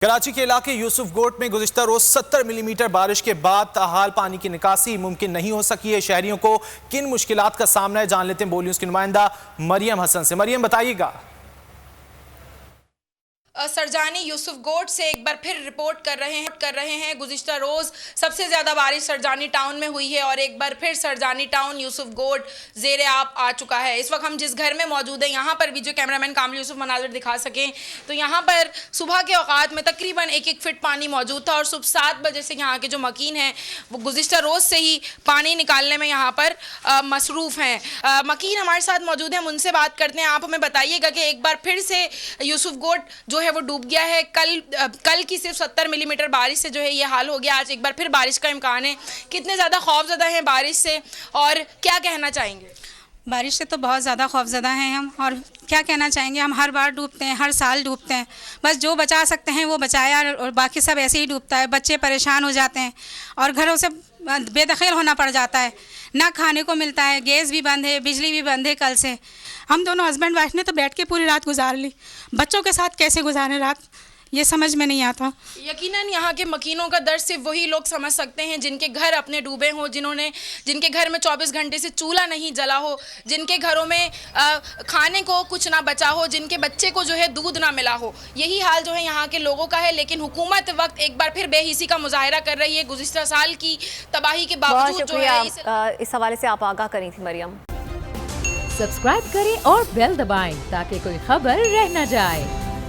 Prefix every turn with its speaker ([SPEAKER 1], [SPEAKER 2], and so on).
[SPEAKER 1] कराची के इलाके यूसुफ गोट में गुज़िश्ता रोज 70 मिलीमीटर बारिश के बाद ताहाल पानी की निकासी मुमकिन नहीं हो सकी है। शहरियों को किन मुश्किलात का सामना है, जान लेते हैं बोली उसकी नुमाइंदा मरियम हसन से। मरियम, बताइएगा।
[SPEAKER 2] सरजानी यूसुफ गोट से एक बार फिर रिपोर्ट कर रहे हैं। गुज़िश्ता रोज़ सबसे ज़्यादा बारिश सरजानी टाउन में हुई है और एक बार फिर सरजानी टाउन यूसुफ गोट ज़ेरे आप आ चुका है। इस वक्त हम जिस घर में मौजूद हैं, यहाँ पर भी जो कैमरामैन कामल यूसुफ मनाज़र दिखा सकें, तो यहाँ पर सुबह के औकात में तकरीबन 1-1 फीट पानी मौजूद था और सुबह 7 बजे से यहाँ के जो मकीन हैं वो गुज़िश्ता रोज़ से ही पानी निकालने में यहाँ पर मसरूफ़ हैं। मकीन हमारे साथ मौजूद हैं, हम उनसे बात करते हैं। आप हमें बताइएगा कि एक बार फिर से यूसुफ गोट जो है वो डूब गया है। कल की सिर्फ 70 मिलीमीटर बारिश से जो है ये हाल हो गया। आज एक बार फिर बारिश का इम्कान है। कितने ज़्यादा खौफज़दा हैं बारिश से और क्या कहना चाहेंगे?
[SPEAKER 3] बारिश से तो बहुत ज़्यादा खौफज़दा हैं हम, और क्या कहना चाहेंगे, हम हर बार डूबते हैं, हर साल डूबते हैं। बस जो बचा सकते हैं वो बचाया और बाकी सब ऐसे ही डूबता है। बच्चे परेशान हो जाते हैं और घरों से बेदखल होना पड़ जाता है। ना खाने को मिलता है, गैस भी बंद है, बिजली भी बंद है। कल से हम दोनों हस्बैंड वाइफ ने तो बैठ के पूरी रात गुजार ली। बच्चों के साथ कैसे गुजारें रात, ये समझ में नहीं आता।
[SPEAKER 2] यकीनन यहाँ के मकीनों का दर्द सिर्फ वही लोग समझ सकते हैं जिनके घर अपने डूबे हों, जिनके घर में 24 घंटे से चूल्हा नहीं जला हो, जिनके घरों में खाने को कुछ ना बचा हो, जिनके बच्चे को जो है दूध ना मिला हो। यही हाल जो है यहाँ के लोगों का है। लेकिन हुकूमत वक्त एक बार फिर बेहिसी का मुजाहरा कर रही है। गुज़िश्ता साल की तबाही के बावजूद जो है
[SPEAKER 4] इस हवाले से आप आगाह करी थी मरियम।
[SPEAKER 5] सब्सक्राइब करें और बेल दबाएं ताकि कोई खबर रह न जाए।